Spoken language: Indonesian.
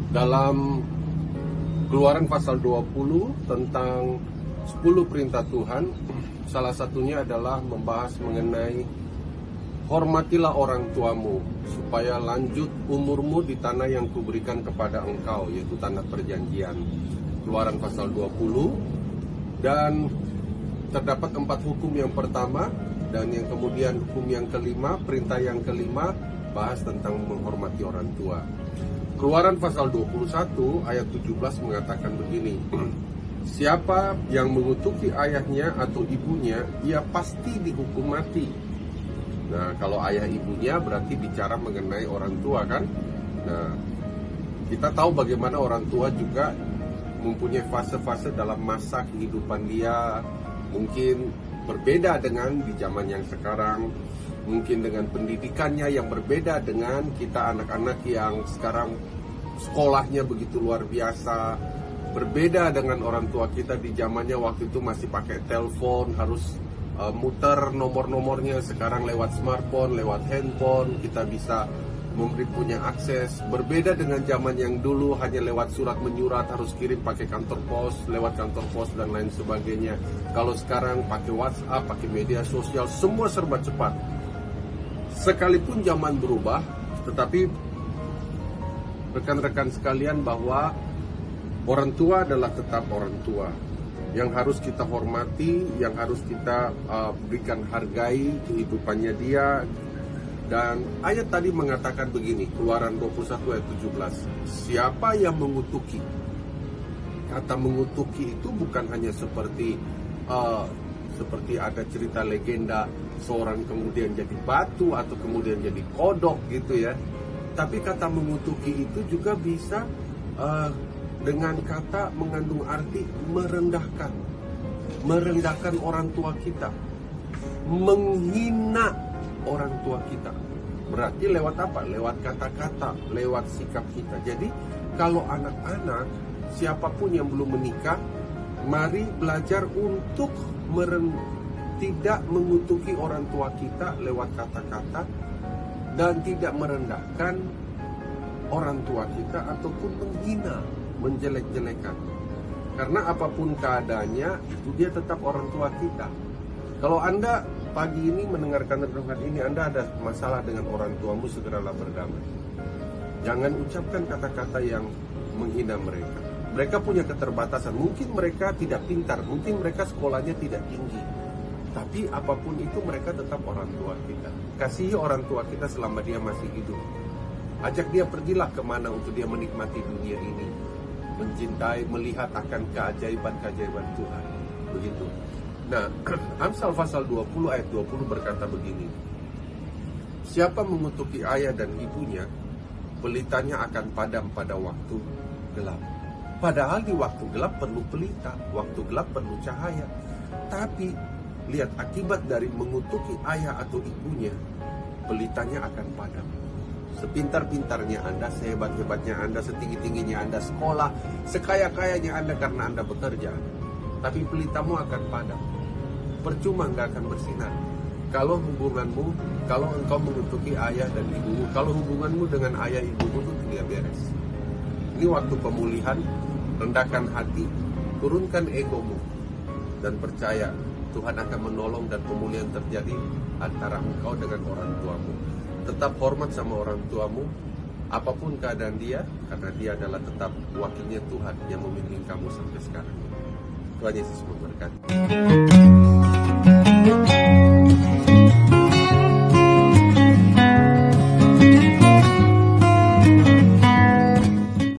dalam Keluaran pasal 20 tentang 10 perintah Tuhan, salah satunya adalah membahas mengenai hormatilah orang tuamu supaya lanjut umurmu di tanah yang kuberikan kepada engkau, yaitu tanah perjanjian. Keluaran pasal 20, dan terdapat 4 hukum yang pertama, dan yang kemudian hukum yang kelima, perintah yang kelima bahas tentang menghormati orang tua. Keluaran pasal 21 ayat 17 mengatakan begini, siapa yang mengutuki ayahnya atau ibunya, ia pasti dihukum mati. Nah, kalau ayah ibunya berarti bicara mengenai orang tua kan. Nah, kita tahu bagaimana orang tua juga mempunyai fase-fase dalam masa kehidupan dia. Mungkin berbeda dengan di zaman yang sekarang, mungkin dengan pendidikannya yang berbeda dengan kita anak-anak yang sekarang sekolahnya begitu luar biasa. Berbeda dengan orang tua kita di zamannya waktu itu masih pakai telepon, harus muter nomor-nomornya. Sekarang lewat smartphone, lewat handphone kita bisa punya akses. Berbeda dengan zaman yang dulu hanya lewat surat menyurat, harus kirim pakai kantor pos, lewat kantor pos dan lain sebagainya. Kalau sekarang pakai WhatsApp, pakai media sosial, semua serba cepat. Sekalipun zaman berubah, tetapi rekan-rekan sekalian bahwa orang tua adalah tetap orang tua yang harus kita hormati, yang harus kita berikan hargai kehidupannya dia. Dan ayat tadi mengatakan begini, Keluaran 21 ayat 17, siapa yang mengutuki. Kata mengutuki itu bukan hanya seperti ada cerita legenda seorang kemudian jadi batu atau kemudian jadi kodok gitu ya. Tapi kata mengutuki itu juga bisa dengan kata mengandung arti merendahkan orang tua kita, menghina orang tua kita. Berarti lewat apa? Lewat kata-kata, lewat sikap kita. Jadi kalau anak-anak, siapapun yang belum menikah, mari belajar untuk tidak mengutuki orang tua kita lewat kata-kata dan tidak merendahkan orang tua kita ataupun menghina, menjelek-jelekan. Karena apapun keadaannya, itu dia tetap orang tua kita. Kalau Anda pagi ini mendengarkan renungan ini, Anda ada masalah dengan orang tuamu, segeralah berdamai. Jangan ucapkan kata-kata yang menghina mereka. Mereka punya keterbatasan, mungkin mereka tidak pintar, mungkin mereka sekolahnya tidak tinggi. Tapi apapun itu mereka tetap orang tua kita. Kasihi orang tua kita selama dia masih hidup. Ajak dia pergilah kemana untuk dia menikmati dunia ini, mencintai, melihat akan keajaiban-keajaiban Tuhan. Begitu. Nah, Amsal pasal 20 ayat 20 berkata begini, siapa mengutuki ayah dan ibunya, pelitanya akan padam pada waktu gelap. Padahal di waktu gelap perlu pelita, waktu gelap perlu cahaya. Tapi lihat akibat dari mengutuki ayah atau ibunya, pelitanya akan padam. Sepintar-pintarnya Anda, sehebat-hebatnya Anda, setinggi-tingginya Anda sekolah, sekaya-kayanya Anda karena Anda bekerja, tapi pelitamu akan padam. Percuma, nggak akan bersinar. Kalau engkau mengutuki ayah dan ibumu, kalau hubunganmu dengan ayah ibumu itu tidak beres. Ini waktu pemulihan, rendahkan hati, turunkan egomu, dan percaya Tuhan akan menolong dan pemulihan terjadi antara engkau dengan orang tuamu. Tetap hormat sama orang tuamu, apapun keadaan dia, karena dia adalah tetap wakilnya Tuhan yang membimbing kamu sampai sekarang. Tuhan Yesus memberkati.